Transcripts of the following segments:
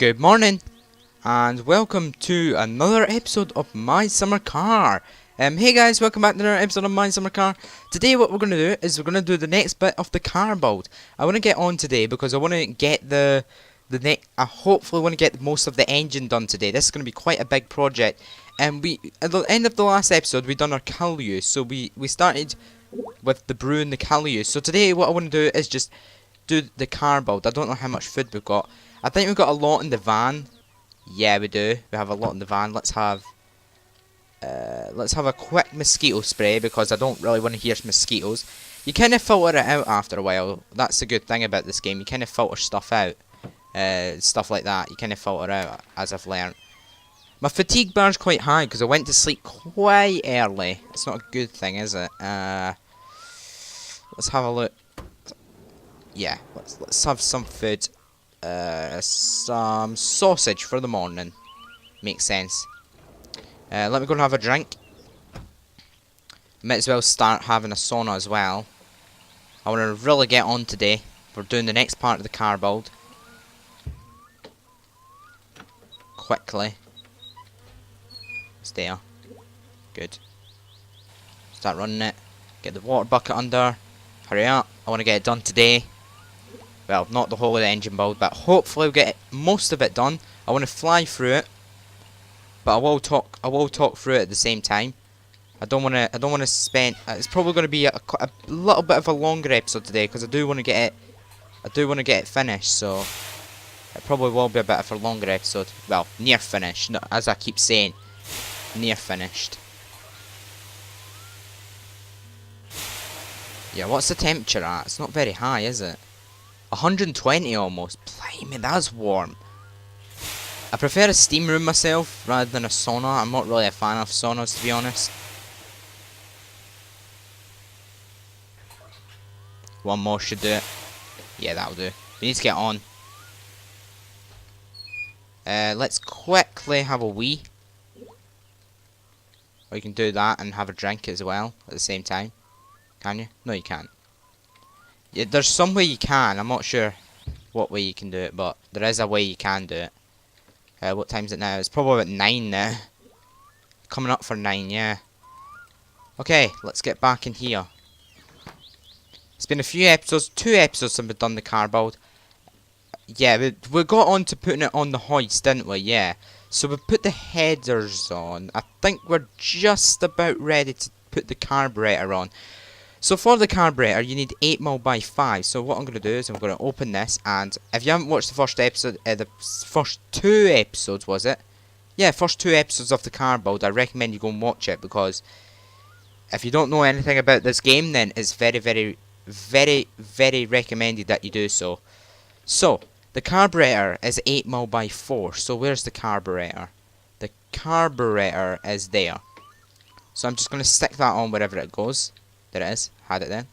Good morning, and welcome to another episode of My Summer Car. Hey guys, welcome back to another episode of My Summer Car. Today what we're going to do is we're going to do the next bit of the car build. I want to get on today because I want to get I hopefully want to get most of the engine done today. This is going to be quite a big project. And at the end of the last episode, we done our Calius. So we started with the brew and the Calius. So today what I want to do is just do the car build. I don't know how much food we've got. I think we've got a lot in the van. Yeah, we do. We have a lot in the van. Let's have a quick mosquito spray because I don't really want to hear mosquitoes. You kind of filter it out after a while. That's the good thing about this game. You kind of filter stuff out. Stuff like that. You kind of filter out, as I've learned. My fatigue bar is quite high because I went to sleep quite early. It's not a good thing, is it? Let's have a look. Yeah, let's have some food. Some sausage for the morning. Makes sense. Let me go and have a drink. Might as well start having a sauna as well. I want to really get on today. We're doing the next part of the car build. Quickly. It's there. Good. Start running it. Get the water bucket under. Hurry up. I want to get it done today. Well, not the whole of the engine build, but hopefully we'll get most of it done. I want to fly through it, but I will talk through it at the same time. I don't want to spend. It's probably going to be a little bit of a longer episode today because I do want to get it finished. So it probably will be a bit of a longer episode. Well, near finished, as I keep saying, near finished. Yeah, what's the temperature at? It's not very high, is it? 120 almost. Blimey, that's warm. I prefer a steam room myself rather than a sauna. I'm not really a fan of saunas, to be honest. One more should do it. Yeah, that'll do. We need to get on. Let's quickly have a wee. Or you can do that and have a drink as well at the same time. Can you? No, you can't. Yeah, there's some way you can. I'm not sure what way you can do it, but there is a way you can do it. What time is it now? It's probably about 9 now. Coming up for 9, yeah. Okay, let's get back in here. It's been a few episodes, 2 episodes since we've done the car build. Yeah, we got on to putting it on the hoist, didn't we? Yeah. So we put the headers on. I think we're just about ready to put the carburetor on. So for the carburetor, you need 8mm by 5. So what I'm going to do is I'm going to open this, and if you haven't watched the first episode, the first 2 episodes, was it? Yeah, first 2 episodes of the car build, I recommend you go and watch it, because if you don't know anything about this game, then it's very, very, very, very recommended that you do so. So, the carburetor is 8mm by 4. So where's the carburetor? The carburetor is there. So I'm just going to stick that on wherever it goes. There it is. Had it then.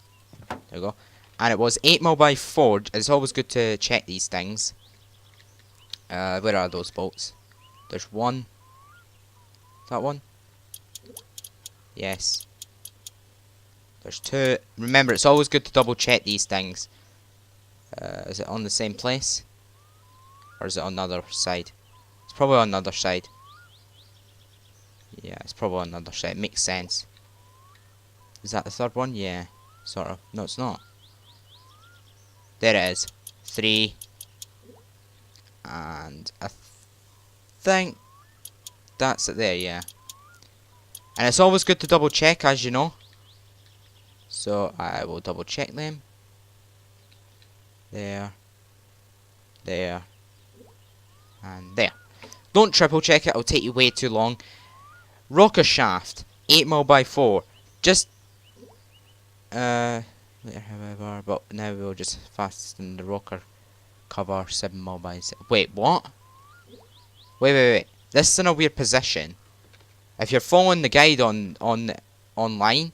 There we go. And it was 8mm by 4. It's always good to check these things. Where are those bolts? There's one. That one? Yes. There's 2. Remember, it's always good to double check these things. Is it on the same place? Or is it on the other side? It's probably on the other side. Yeah, it's probably on the other side. Makes sense. Is that the 3rd one? Yeah, sort of. No, it's not. There it is. 3. And I think that's it there, yeah. And it's always good to double check, as you know. So I will double check them. There. There. And there. Don't triple check it, it'll take you way too long. Rocker shaft. 8mm by 4. Just however, but now we'll just fasten the rocker cover 7mm by 6. Wait, what? Wait. This is in a weird position. If you're following the guide online,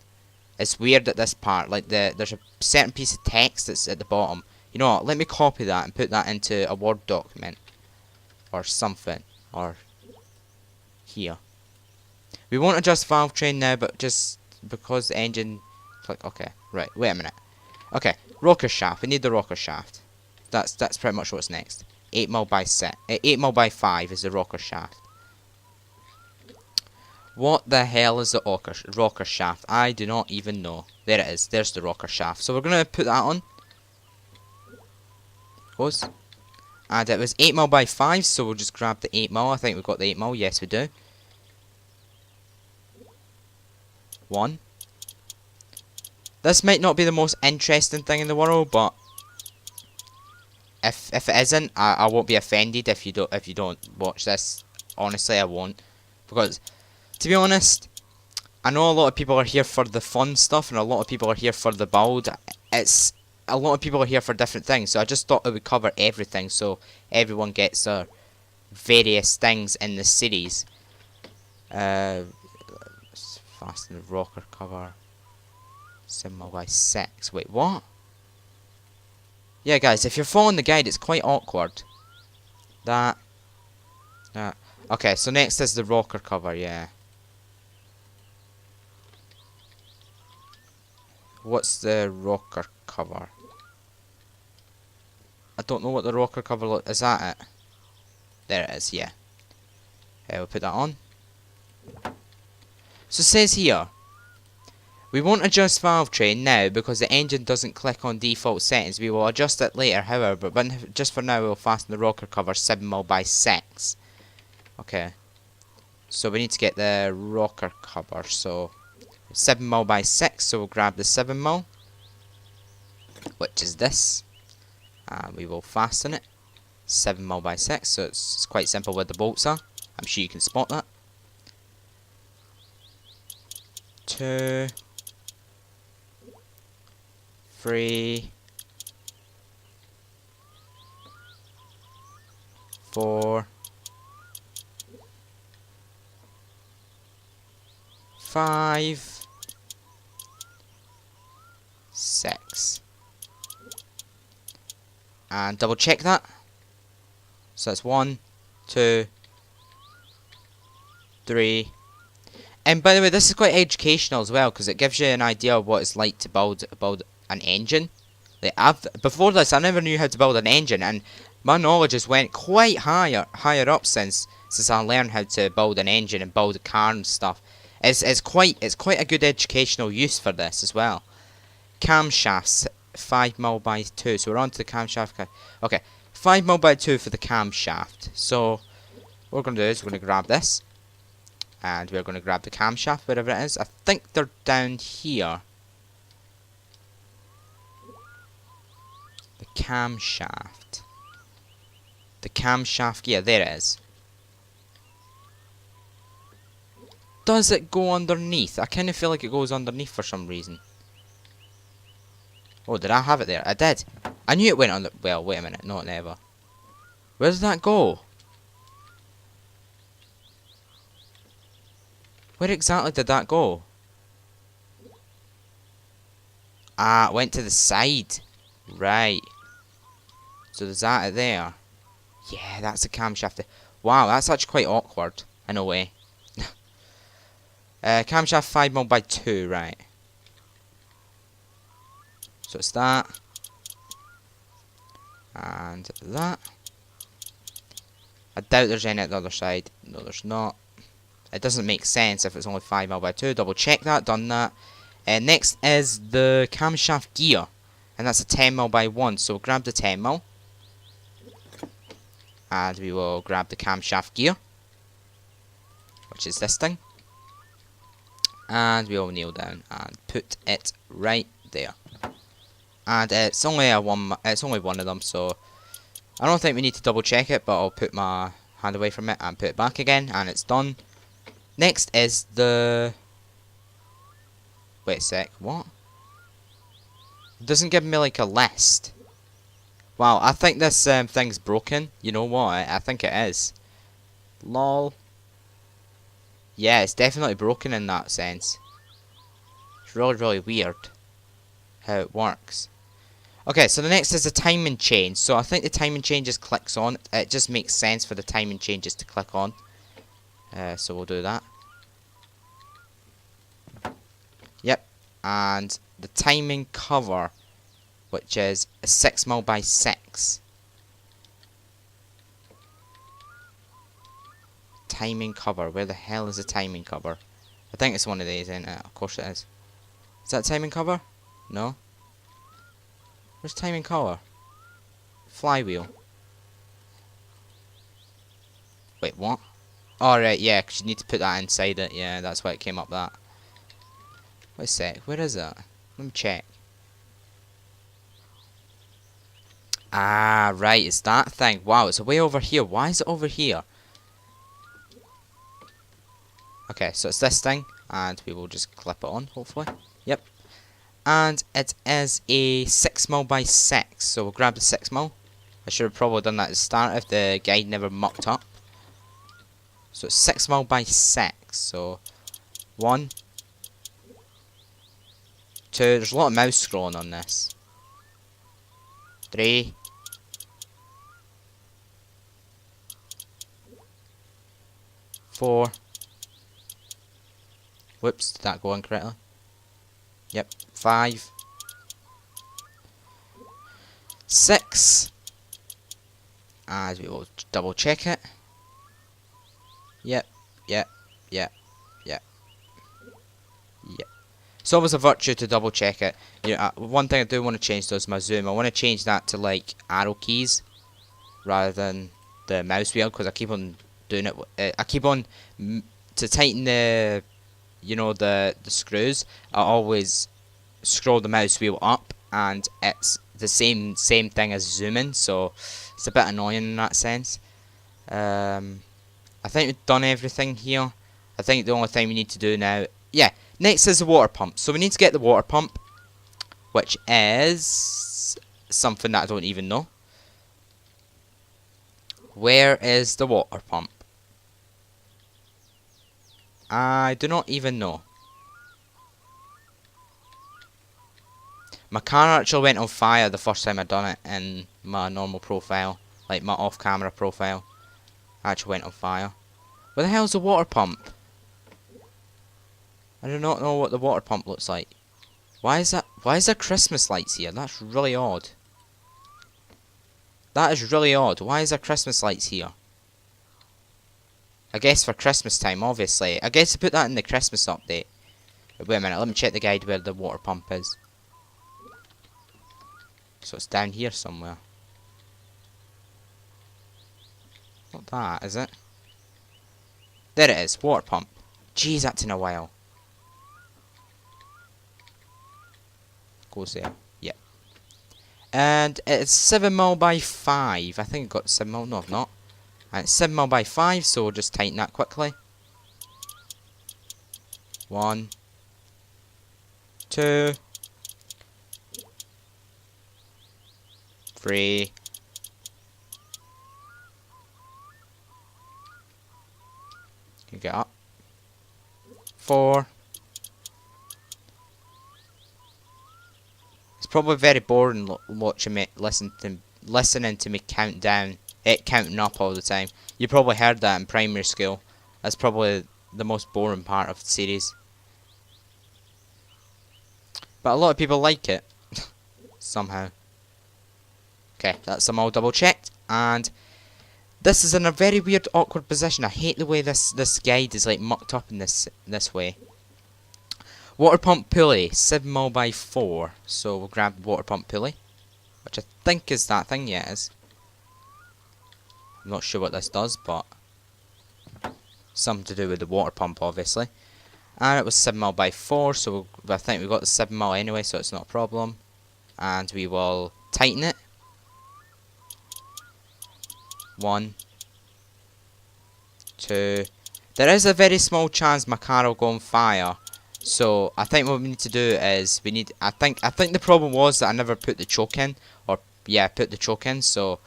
it's weird at this part. Like there's a certain piece of text that's at the bottom. You know what? Let me copy that and put that into a Word document or something, or here. We won't adjust valve train now, but just because the engine. Click. Okay, right. Wait a minute. Okay, rocker shaft. We need the rocker shaft. That's pretty much what's next. 8mm by 6. 8mm by 5 is the rocker shaft. What the hell is the rocker shaft? I do not even know. There it is. There's the rocker shaft. So we're going to put that on. Goes. And it was 8mm by 5, so we'll just grab the 8mm. I think we've got the 8mm. Yes, we do. 1. This might not be the most interesting thing in the world, but if it isn't, I won't be offended if you don't watch this. Honestly, I won't, because to be honest, I know a lot of people are here for the fun stuff, and a lot of people are here for the build. It's a lot of people are here for different things, so I just thought it would cover everything, so everyone gets their various things in the series. Fasten the rocker cover. 7mm by 6. Wait, what? Yeah, guys, if you're following the guide, it's quite awkward. That. Okay, so next is the rocker cover, yeah. What's the rocker cover? I don't know what the rocker cover looks. Is that it? There it is, yeah. Okay, we'll put that on. So it says here, we won't adjust valve train now because the engine doesn't click on default settings. We will adjust it later, however, but just for now we'll fasten the rocker cover 7mm by 6. Okay. So we need to get the rocker cover, so 7mm by 6, so we'll grab the 7mm, which is this, and we will fasten it 7mm by 6, so it's quite simple where the bolts are. I'm sure you can spot that. 2, 3, 4, 5, 6. And double check that. So that's 1, 2, 3. And by the way, this is quite educational as well, because it gives you an idea of what it's like to build an engine. Like before this, I never knew how to build an engine, and my knowledge has went quite higher up since I learned how to build an engine and build a car and stuff. It's quite a good educational use for this as well. Camshafts 5mm by 2. So we're on to the camshaft. Okay, 5mm by 2 for the camshaft. So what we're gonna do is we're gonna grab this, and we're gonna grab the camshaft, wherever it is. I think they're down here. The camshaft. The camshaft, yeah, there it is. Does it go underneath? I kind of feel like it goes underneath for some reason. Oh, did I have it there? I did. I knew it went under. Well, wait a minute. No, never. Where did that go? Where exactly did that go? Ah, it went to the side. Right. So there's that there. Yeah, that's a camshaft. Wow, that's actually quite awkward in a way. Camshaft 5mm by 2, right. So it's that. And that. I doubt there's any at the other side. No, there's not. It doesn't make sense if it's only 5mm by 2. Double check that, done that. Next is the camshaft gear. And that's a 10mm by 1. So we'll grab the 10mm. And we will grab the camshaft gear, which is this thing. And we will kneel down and put it right there. And it's only one of them, so I don't think we need to double check it, but I'll put my hand away from it and put it back again, and it's done. Next is the... Wait a sec, what? It doesn't give me like a list. Wow, I think this thing's broken. You know what? I think it is. Lol. Yeah, it's definitely broken in that sense. It's really, really weird how it works. Okay, so the next is the timing chain. So I think the timing chain just clicks on. It just makes sense for the timing chain just to click on. So we'll do that. Yep. And the timing cover, which is a 6mm by 6. timing cover. Where the hell is the timing cover? I think it's one of these, isn't it? Of course it is. Is that timing cover? No. Where's timing cover? Flywheel. Wait, what? Alright, yeah, because you need to put that inside it. Yeah, that's why it came up that. Wait a sec, where is that? Let me check. Ah, right, it's that thing. Wow, it's way over here. Why is it over here? Okay, so it's this thing, and we will just clip it on, hopefully. Yep. And it is a 6mm by 6, so we'll grab the 6mm. I should have probably done that at the start if the guide never mucked up. So it's 6mm by 6, so 1, 2, there's a lot of mouse scrolling on this. 3, 4. Whoops, did that go incorrectly? Yep, 5, 6. As we will double check it. Yep, yep, yep, yep, yep. It's always a virtue to double check it. You know, one thing I do want to change though is my zoom. I want to change that to like arrow keys rather than the mouse wheel, because I keep on doing it. I keep on to tighten the, you know, the screws. I always scroll the mouse wheel up, and it's the same thing as zooming. So it's a bit annoying in that sense. I think we've done everything here. I think the only thing we need to do now... Yeah, next is the water pump. So we need to get the water pump, which is something that I don't even know. Where is the water pump? I do not even know. My car actually went on fire the first time I done it in my normal profile. Like my off-camera profile. Actually went on fire. Where the hell's the water pump? I do not know what the water pump looks like. Why is that? Why is there Christmas lights here? That's really odd. That is really odd. Why is there Christmas lights here? I guess for Christmas time, obviously. I guess I put that in the Christmas update. Wait a minute, let me check the guide where the water pump is. So it's down here somewhere. Not that, is it? There it is, water pump. Jeez, that's in a while. Goes there. Yep. And it's 7mm by 5. I think I got 7mm. No, I've not. And it's 7mm by 5, so we'll just tighten that quickly. 1, 2, 3. You get up. 4. It's probably very boring watching me listening to me count down, counting up all the time. You probably heard that in primary school. That's probably the most boring part of the series. But a lot of people like it somehow. Okay, that's them all double checked, and this is in a very weird, awkward position. I hate the way this guide is like mucked up in this way. Water pump pulley, 7mm by 4. So we'll grab the water pump pulley, which I think is that thing. Yeah, it is. I'm not sure what this does, but something to do with the water pump, obviously. And it was 7mm by 4, so I think we got the 7mm anyway, so it's not a problem. And we will tighten it. 1, 2. There is a very small chance my car will go on fire. So I think what we need to do is I think the problem was that I never put the choke in, or yeah, put the choke in. So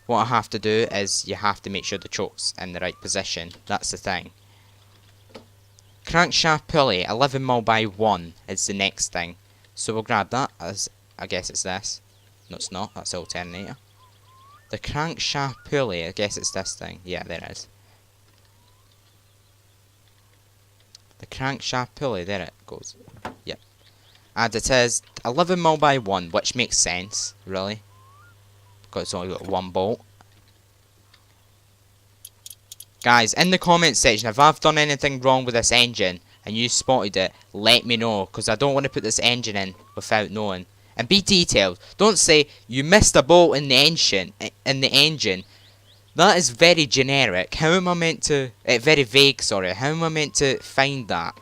what I have to do is you have to make sure the choke's in the right position. That's the thing. Crankshaft pulley, 11mm by 1 is the next thing. So we'll grab that, as I guess it's this. No, it's not. That's the alternator. The crankshaft pulley, I guess it's this thing. Yeah, there it is. The crankshaft pulley, there it goes. Yep. And it is 11mm by 1, which makes sense, really. Because it's only got one bolt. Guys, in the comment section, if I've done anything wrong with this engine and you spotted it, let me know, because I don't want to put this engine in without knowing. And be detailed. Don't say you missed a bolt in the engine. That is very generic. How am I meant to? Very vague. Sorry. How am I meant to find that?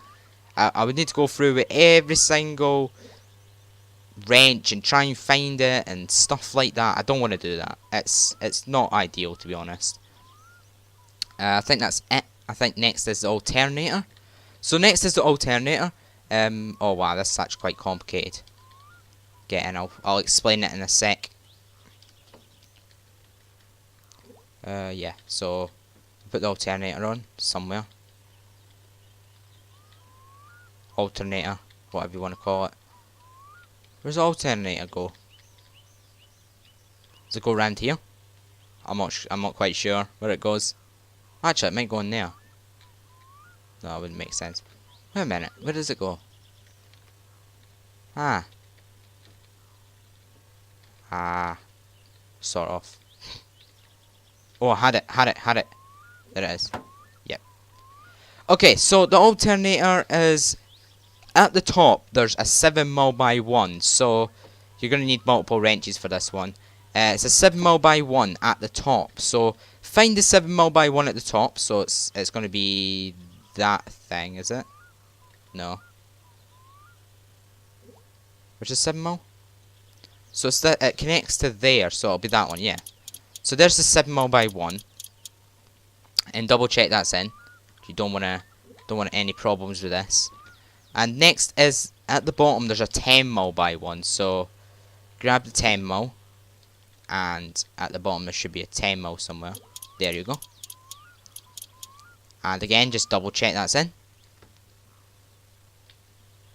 I would need to go through with every single wrench and try and find it and stuff like that. I don't want to do that. It's not ideal, to be honest. I think that's it. I think next is the alternator. So next is the alternator. Oh wow, this is actually quite complicated. Get in. I'll explain it in a sec. Yeah. So put the alternator on somewhere. Alternator, whatever you want to call it. Where's the alternator go? Does it go around here? I'm not quite sure where it goes. Actually, it might go in there. No, it wouldn't make sense. Wait a minute, where does it go? Ah, sort of. Oh, I had it. There it is. Yep. Okay, so the alternator is at the top. There's a 7mm by 1, so you're gonna need multiple wrenches for this one. It's a 7mm by 1 at the top. So find the 7mm by 1 at the top. So it's gonna be that thing, is it? No. Which is 7mm? So it's that it connects to there, so it'll be that one, yeah. So there's the 7mm by 1. And double check that's in. You don't want any problems with this. And next is at the bottom there's a 10mm by 1. So grab the 10mm. And at the bottom there should be a 10mm somewhere. There you go. And again, just double check that's in.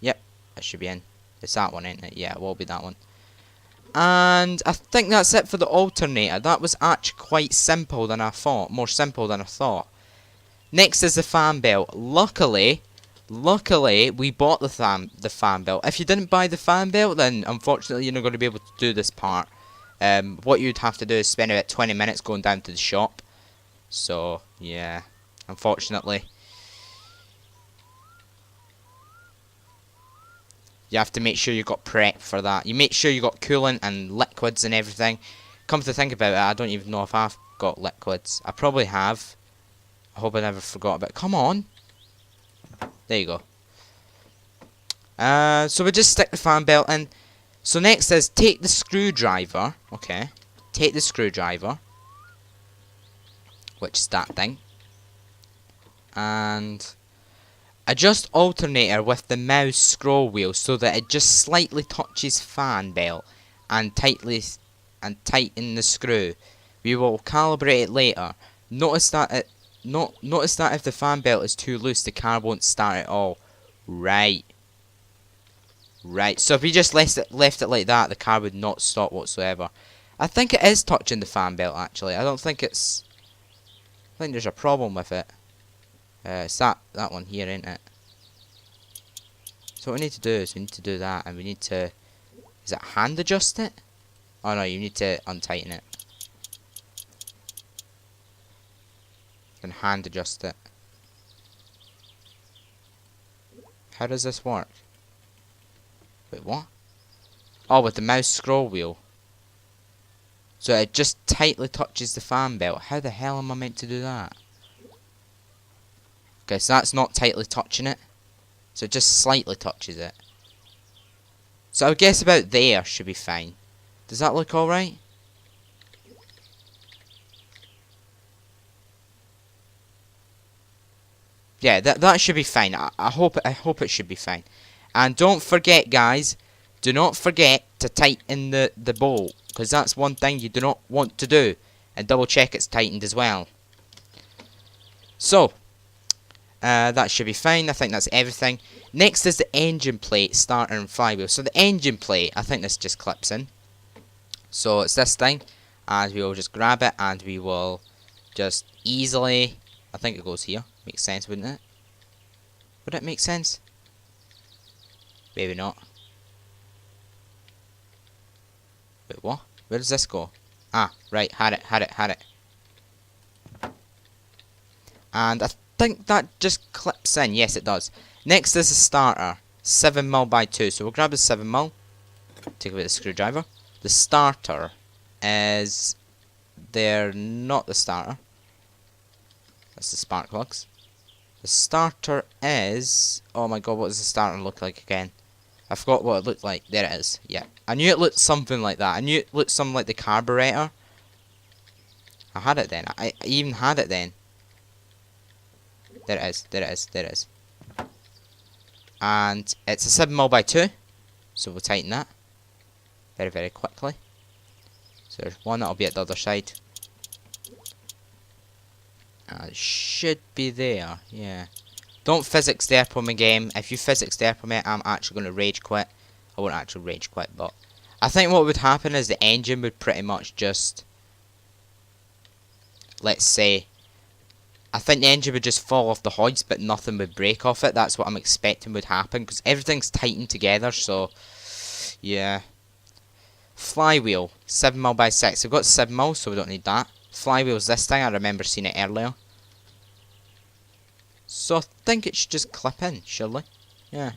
Yep, that should be in. It's that one, ain't it? Yeah, it will be that one. And I think that's it for the alternator. That was actually quite simple than I thought. More simple than I thought. Next is the fan belt. Luckily, we bought the fan belt. If you didn't buy the fan belt, then unfortunately you're not going to be able to do this part. What you'd have to do is spend about 20 minutes going down to the shop. So, yeah, unfortunately. You have to make sure you got prep for that. You make sure you got coolant and liquids and everything. Come to think about it, I don't even know if I've got liquids. I probably have. I hope I never forgot about it. Come on. There you go. So we just stick the fan belt in. So next is take the screwdriver. Okay. Take the screwdriver. Which is that thing. And adjust alternator with the mouse scroll wheel so that it just slightly touches fan belt and tighten the screw. We will calibrate it later. Notice that if the fan belt is too loose, the car won't start at all. Right. So if we just left it like that, the car would not stop whatsoever. I think it is touching the fan belt actually. I think there's a problem with it. It's that one here, ain't it? So what we need to do is we need to do that, and we need to... Is it hand adjust it? Oh no, you need to untighten it. And hand adjust it. How does this work? Wait, what? Oh, with the mouse scroll wheel. So it just tightly touches the fan belt. How the hell am I meant to do that? Okay, so that's not tightly touching it. So it just slightly touches it. So I would guess about there should be fine. Does that look alright? Yeah, that should be fine. I hope it should be fine. And don't forget, guys, do not forget to tighten the bolt, because that's one thing you do not want to do. And double check it's tightened as well. So that should be fine. I think that's everything. Next is the engine plate, starter and flywheel. So the engine plate, I think this just clips in. So it's this thing, and we will just grab it, and we will just easily... I think it goes here. Makes sense, wouldn't it? Would it make sense? Maybe not. Wait, what? Where does this go? Ah, right, had it. And I think that just clips in. Yes, it does. Next is the starter. 7mm by 2. So we'll grab the 7mm. Take away the screwdriver. The starter is... They're not the starter. That's the spark plugs. The starter is... Oh my god, what does the starter look like again? I forgot what it looked like. There it is. Yeah. I knew it looked something like that. I knew it looked something like the carburetor. I had it then. I even had it then. There it is. There it is. There it is. And it's a 7mm by 2. So we'll tighten that. Very, very quickly. So there's one that'll be at the other side. It should be there. Yeah. Don't physics derp me game. If you physics derp me, I'm actually going to rage quit. I won't actually rage quit, but I think what would happen is the engine would pretty much just... Let's say... I think the engine would just fall off the hoists, but nothing would break off it. That's what I'm expecting would happen, because everything's tightened together, so... Yeah. Flywheel. 7mm by 6. We've got 7mm, so we don't need that. Flywheel's this thing. I remember seeing it earlier. So I think it should just clip in, surely. Yeah.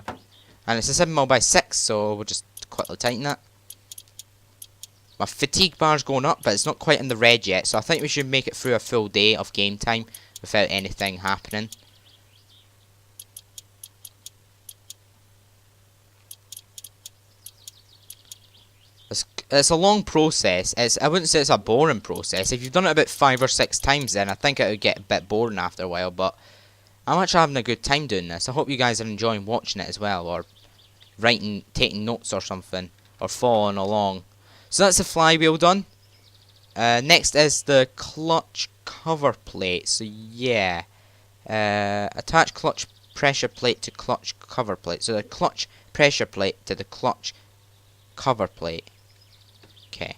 And it's a 7mm by 6, so we'll just quickly tighten that. My fatigue bar's going up, but it's not quite in the red yet, so I think we should make it through a full day of game time without anything happening. It's a long process. I wouldn't say it's a boring process. If you've done it about 5 or 6 times, then I think it would get a bit boring after a while, but I'm actually having a good time doing this. I hope you guys are enjoying watching it as well, or taking notes or something, or following along. So that's the flywheel done. Next is the clutch cover plate. So yeah, attach clutch pressure plate to clutch cover plate. So the clutch pressure plate to the clutch cover plate. Okay.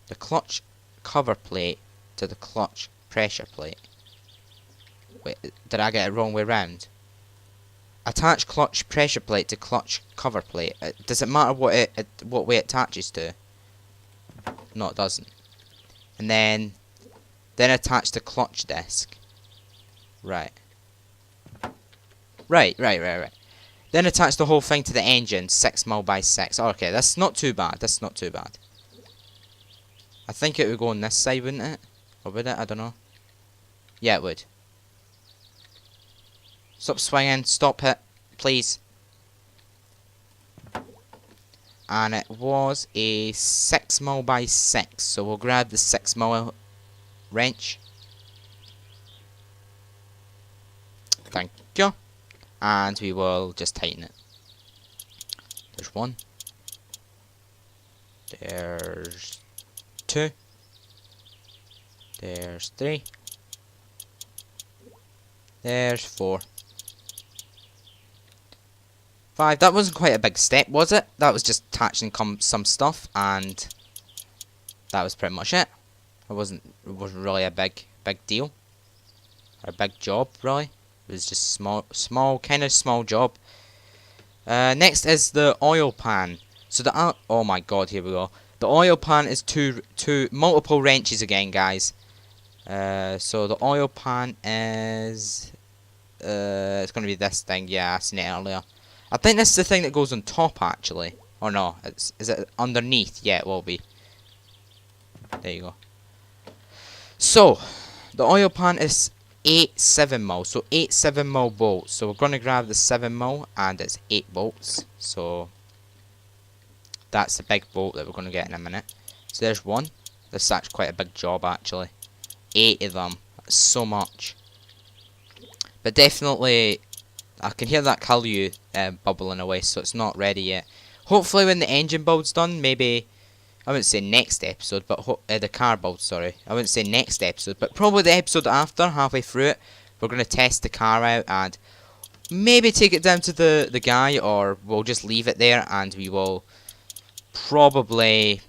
The clutch cover plate to the clutch pressure plate. Wait, did I get it wrong way round? Attach clutch pressure plate to clutch cover plate. Does it matter what way it attaches to? No, it doesn't. And then attach the clutch disc. Right. Right. Then attach the whole thing to the engine, 6mm by 6. Oh, okay, that's not too bad. That's not too bad. I think it would go on this side, wouldn't it? Or would it? I don't know. Yeah, it would. Stop swinging. Stop it, please. And it was a 6mm by 6. So we'll grab the 6mm wrench. Thank you. And we will just tighten it. There's 1. There's 2. There's 3. There's 4. 5. That wasn't quite a big step, was it? That was just attaching some stuff, and that was pretty much it. It wasn't really a big deal, or a big job, really. It was just kind of small job. Next is the oil pan. So oh my god, here we go. The oil pan is two multiple wrenches again, guys. So the oil pan is it's gonna be this thing. Yeah, I seen it earlier. I think this is the thing that goes on top, actually. Or no, is it underneath? Yeah, it will be. There you go. So the oil pan is 8 7mm, so 8 7mm bolts. So we're going to grab the 7mm, and it's 8 bolts. So that's the big bolt that we're going to get in a minute. So there's 1. This is actually quite a big job, actually. 8 of them. That's so much. But definitely, I can hear that Kalu bubbling away, so it's not ready yet. Hopefully when the engine build's done, maybe... I wouldn't say next episode, but the car build, sorry. I wouldn't say next episode, but probably the episode after, halfway through it, we're going to test the car out and maybe take it down to the guy, or we'll just leave it there and we will probably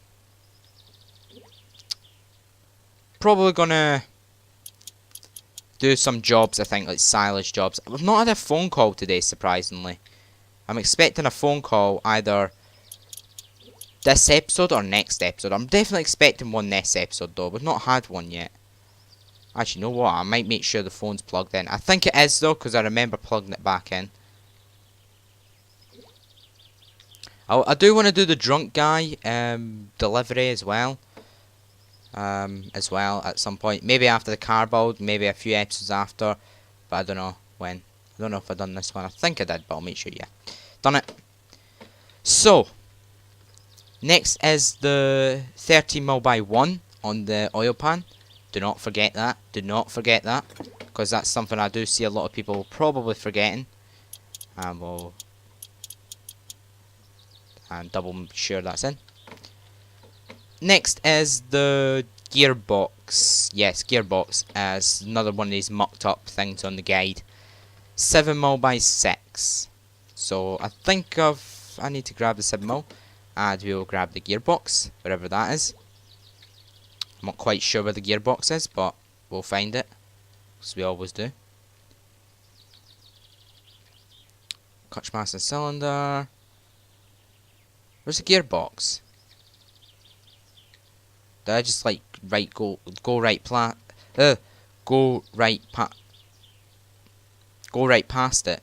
gonna do some jobs, I think, like silage jobs. We've not had a phone call today, surprisingly. I'm expecting a phone call either this episode or next episode. I'm definitely expecting one next episode, though. We've not had one yet. Actually, you know what? I might make sure the phone's plugged in. I think it is though, because I remember plugging it back in. I do want to do the drunk guy delivery as well. At some point. Maybe after the car build, maybe a few episodes after. But I don't know when. I don't know if I've done this one. I think I did, but I'll make sure, yeah. Done it. So, next is the 13mm by 1 on the oil pan. Do not forget that. Do not forget that. Because that's something I do see a lot of people probably forgetting. And we'll... and double sure that's in. Next is the gearbox. Yes, gearbox as another one of these mucked up things on the guide. 7mm by 6. So I think I need to grab the 7mm and we'll grab the gearbox, wherever that is. I'm not quite sure where the gearbox is, but we'll find it, as we always do. Clutch master cylinder. Where's the gearbox? Did I just like go right past it?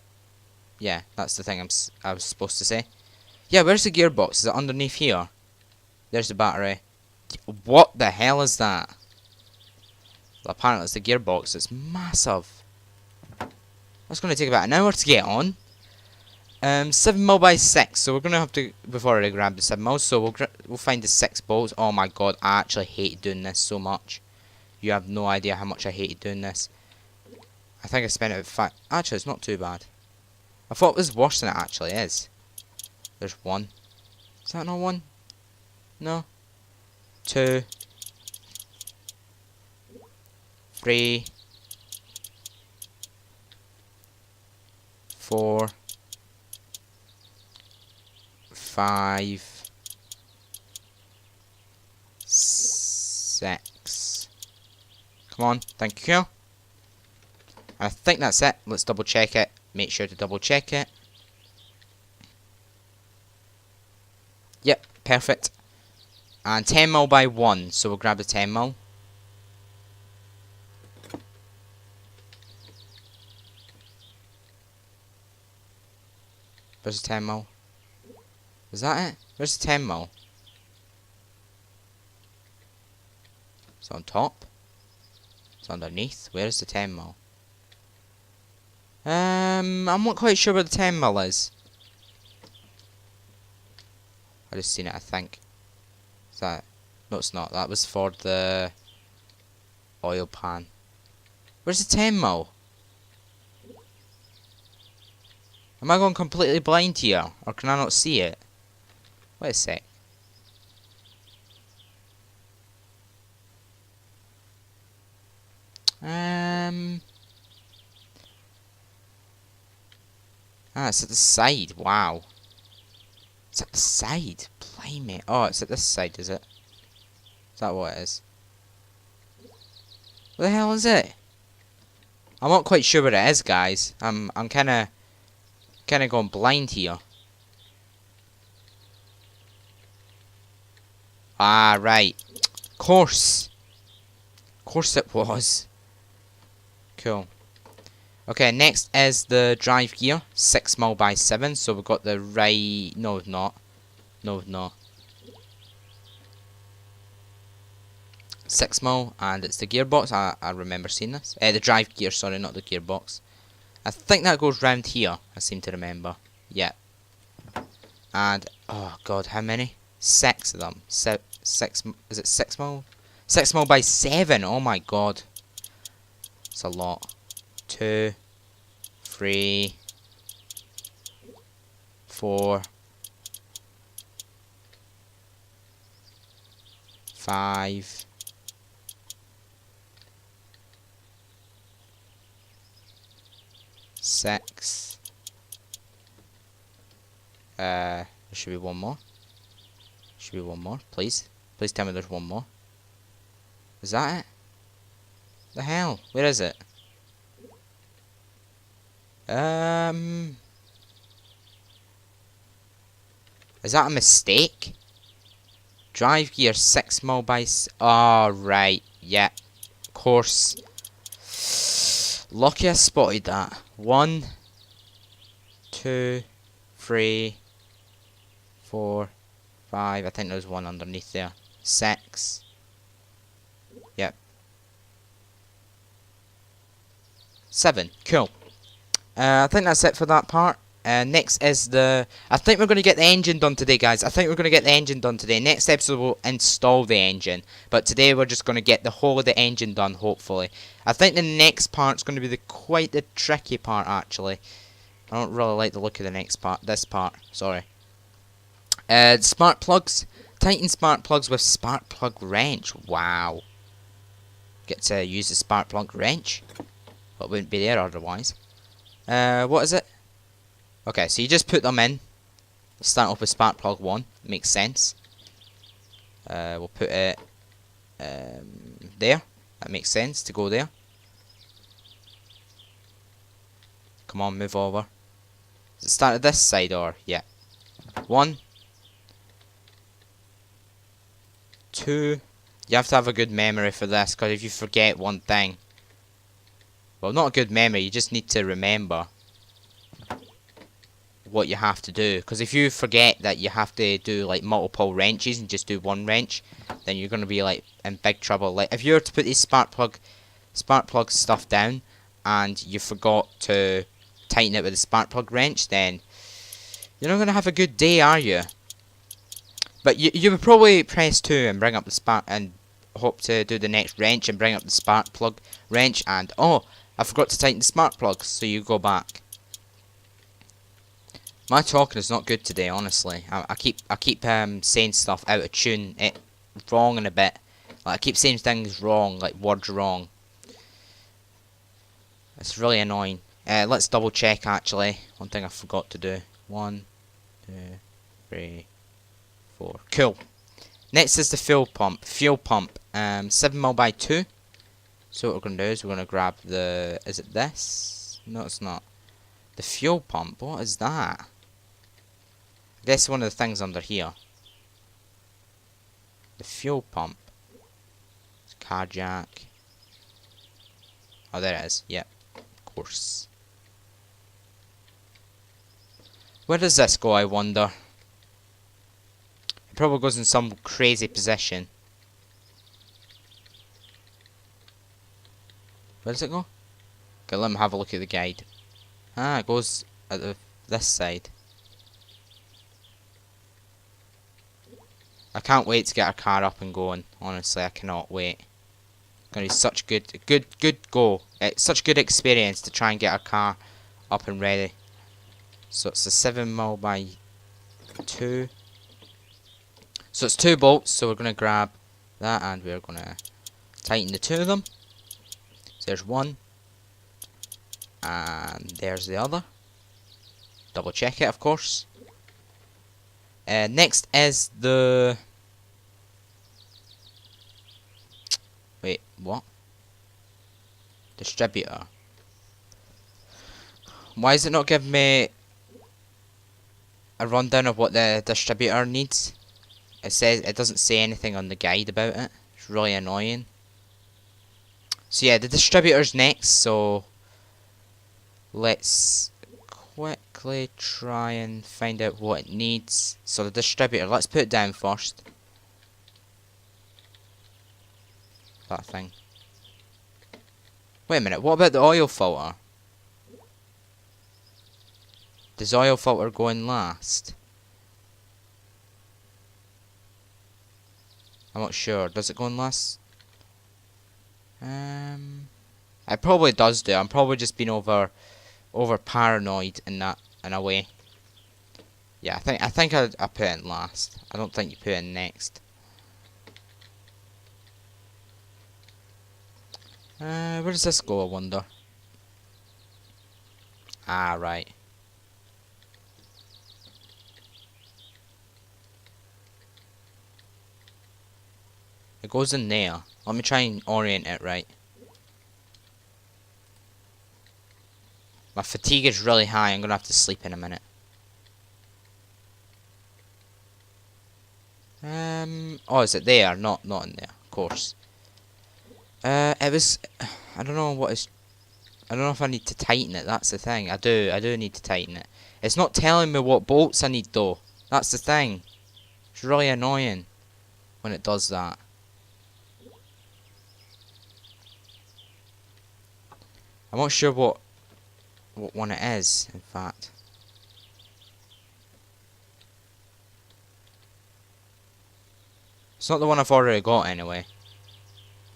Yeah, that's the thing I was supposed to say. Yeah, where's the gearbox? Is it underneath here? There's the battery. What the hell is that? Well, apparently it's the gearbox. It's massive. That's going to take about an hour to get on. 7mm by 6, so we're gonna have to, before I grab the 7mm, so we'll find the 6 bolts. Oh my god, I actually hate doing this so much. You have no idea how much I hated doing this. I think I spent it at actually, it's not too bad. I thought it was worse than it actually is. There's 1. Is that not 1? No. 2. 3. 4. 5, 6. Come on, thank you. I think that's it. Let's double check it. Make sure to double check it. Yep, perfect. And 10mm by 1, so we'll grab the 10mm. Where's the 10mm? Is that it? Where's the 10mm? It's on top. It's underneath. Where's the 10mm? I'm not quite sure where the 10mm is. I just seen it, I think. Is that? No, it's not. That was for the oil pan. Where's the 10mm? Am I going completely blind here? Or can I not see it? Wait a sec. It's at the side. Wow. It's at the side. Blimey. Oh, it's at this side, is it? Is that what it is? What the hell is it? I'm not quite sure what it is, guys. I'm kinda going blind here. Ah, right. Course it was. Cool. Okay, next is the drive gear. 6mm by 7. So we've got the right... No, we've not. No, we've not. 6mm, and it's the gearbox. I remember seeing this. The drive gear, sorry, not the gearbox. I think that goes round here, I seem to remember. Yeah. And, oh god, how many? 6 of them. Is it 6mm? 6mm by 7, oh my god. It's a lot. 2, 3, 4, 5, 6. There should be one more. Should be one more, please. Please tell me there's one more. Is that it? The hell? Where is it? Is that a mistake? Drive gear 6mm by... Oh, right. Yeah. Of course. Lucky I spotted that. 1, 2, 3, 4, 5. I think there's one underneath there. 6. Yep. 7. Cool. I think that's it for that part. Next is the... I think we're going to get the engine done today, guys. I think we're going to get the engine done today. Next episode we'll install the engine. But today we're just going to get the whole of the engine done, hopefully. I think the next part's going to be quite the tricky part, actually. I don't really like the look of the next part. This part, sorry. Smart plugs. Tighten smart plugs with spark plug wrench. Wow. Get to use the spark plug wrench. But it wouldn't be there otherwise. What is it? Okay, so you just put them in. Start off with spark plug 1. Makes sense. We'll put it there. That makes sense to go there. Come on, move over. Does it start at this side or? Yeah. 1, 2. You have to have a good memory for this, because if you forget one thing, well, not a good memory, you just need to remember what you have to do. Because if you forget that you have to do like multiple wrenches and just do one wrench, then you're going to be like in big trouble. Like if you were to put this spark plug stuff down and you forgot to tighten it with a spark plug wrench, then you're not going to have a good day, are you? But you would probably press 2 and bring up the spark and hope to do the next wrench and bring up the spark plug wrench, and oh, I forgot to tighten the spark plugs, so you go back. My talking is not good today, honestly. I keep saying stuff out of tune, wrong in a bit. Like I keep saying things wrong, like words wrong. It's really annoying. Let's double check actually. One thing I forgot to do. 1, 2, 3, 4. Cool. Next is the fuel pump. 7mm by 2. So what we're going to do is we're going to grab the... Is it this? No, it's not. The fuel pump. What is that? I guess one of the things under here. The fuel pump. It's car jack. Oh, there it is. Yep. Of course. Where does this go, I wonder? It probably goes in some crazy position. Where does it go? Okay, let me have a look at the guide. Ah, it goes at this side. I can't wait to get our car up and going. Honestly, I cannot wait. It's gonna be such good go. It's such a good experience to try and get our car up and ready. So it's a 7mm by 2. So it's 2 bolts. So we're gonna grab that and we're gonna tighten the 2 of them. So there's one, and there's the other. Double check it, of course. Next is the... Wait, what? Distributor. Why is it not giving me a rundown of what the distributor needs? It doesn't say anything on the guide about it. It's really annoying. So yeah, the distributor's next, so let's quickly try and find out what it needs. So the distributor, let's put it down first. That thing. Wait a minute, what about the oil filter? Does oil filter go in last? I'm not sure. Does it go in last? It probably does do. I'm probably just being over paranoid in a way. Yeah, I think I put it in last. I don't think you put it in next. Where does this go, I wonder? Ah, right. It goes in there. Let me try and orient it right. My fatigue is really high. I'm gonna have to sleep in a minute. Oh, is it there? Not in there. Of course. It was. I don't know what is. I don't know if I need to tighten it. That's the thing. I do need to tighten it. It's not telling me what bolts I need though. That's the thing. It's really annoying when it does that. I'm not sure what one it is, in fact. It's not the one I've already got anyway.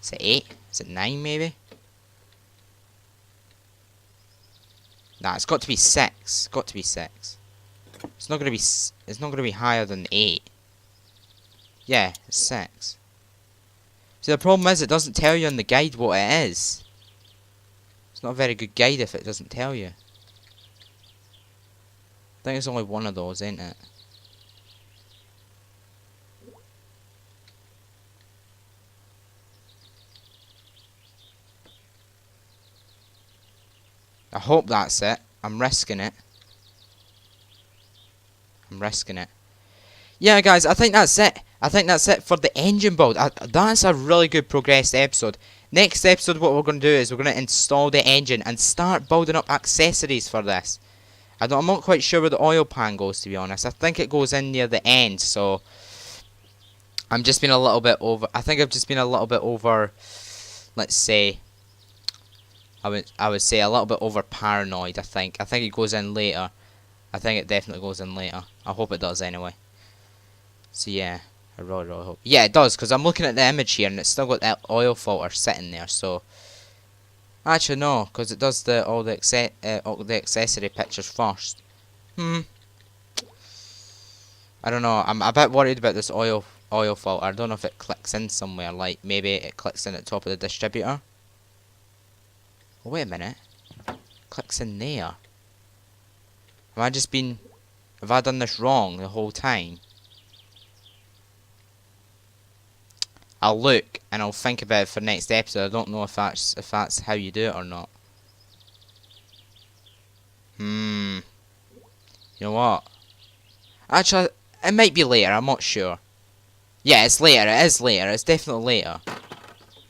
Is it 8? Is it 9 maybe? Nah, it's got to be 6. It's got to be 6. It's not gonna be. It's not gonna be higher than 8. Yeah, it's 6. See, the problem is it doesn't tell you on the guide what it is. It's not a very good guide if it doesn't tell you. I think it's only one of those, ain't it? I hope that's it. I'm risking it. I'm risking it. Yeah, guys, I think that's it. I think that's it for the engine build. That's a really good progressed episode. Next episode, what we're going to do is we're going to install the engine and start building up accessories for this. I'm not quite sure where the oil pan goes, to be honest. I think it goes in near the end, so I'm just being a little bit over. I think I've just been a little bit over. Let's say. I would say a little bit over paranoid. I think it goes in later. I think it definitely goes in later. I hope it does anyway. So yeah, I really hope. Yeah, it does, because I'm looking at the image here and it's still got that oil filter sitting there. So actually no, because it does all the accessory pictures first. I don't know. I'm a bit worried about this oil filter. I don't know if it clicks in somewhere. Like maybe it clicks in at the top of the distributor. Oh, wait a minute. Clicks in there. Have I done this wrong the whole time? I'll look and I'll think about it for next episode. I don't know if that's how you do it or not. You know what? Actually, it might be later. I'm not sure. Yeah, it's later. It is later. It's definitely later.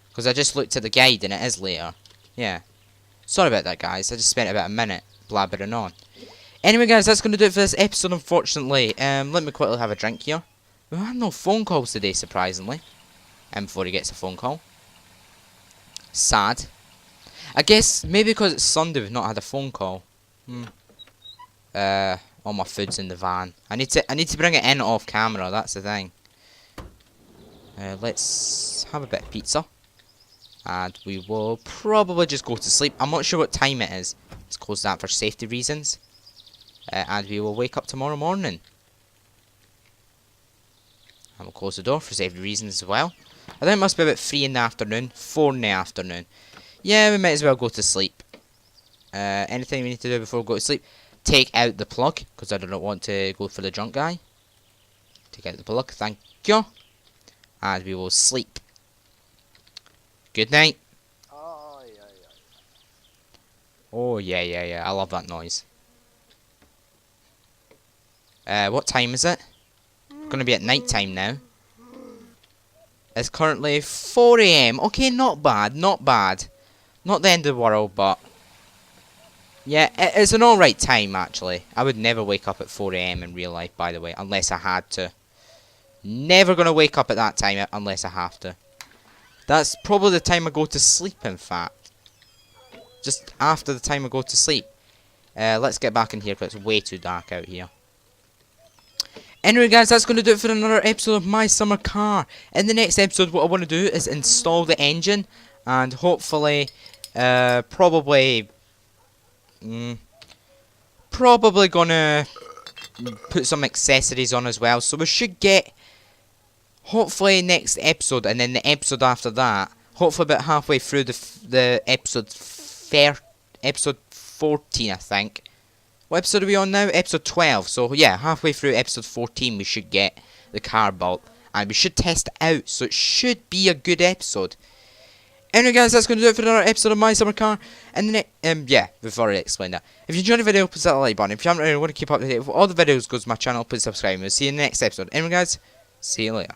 Because I just looked at the guide and it is later. Yeah. Sorry about that, guys. I just spent about a minute blabbering on. Anyway, guys, that's going to do it for this episode, unfortunately. Let me quickly have a drink here. We had no phone calls today, surprisingly. And before he gets a phone call. Sad. I guess, maybe because it's Sunday, we've not had a phone call. All my food's in the van. I need to bring it in off camera, that's the thing. Let's have a bit of pizza. And we will probably just go to sleep. I'm not sure what time it is. Let's close that for safety reasons. And we will wake up tomorrow morning. And we'll close the door for safety reasons as well. I think it must be about 3 in the afternoon. 4 in the afternoon. Yeah, we might as well go to sleep. Anything we need to do before we go to sleep? Take out the plug, because I do not want to go for the drunk guy. Take out the plug, thank you. And we will sleep. Good night. Oh, yeah. I love that noise. What time is it? Gonna be at night time now. It's currently 4 AM. Okay, not bad, not bad. Not the end of the world, but yeah, it's an alright time, actually. I would never wake up at 4 AM in real life, by the way, unless I had to. Never gonna wake up at that time unless I have to. That's probably the time I go to sleep, in fact. Just after the time I go to sleep. Let's get back in here, because it's way too dark out here. Anyway, guys, that's going to do it for another episode of My Summer Car. In the next episode, what I want to do is install the engine. And hopefully, probably going to put some accessories on as well. So we should get, hopefully, next episode, and then the episode after that, hopefully about halfway through the episode 14, I think. What episode are we on now? Episode 12. So, yeah, halfway through episode 14, we should get the car built. And we should test it out. So, it should be a good episode. Anyway, guys, that's going to do it for another episode of My Summer Car. And then, yeah, we've already explained that. If you enjoyed the video, please hit the like button. If you haven't already want to keep up to date with all the videos, go to my channel, please subscribe. We'll see you in the next episode. Anyway, guys, see you later.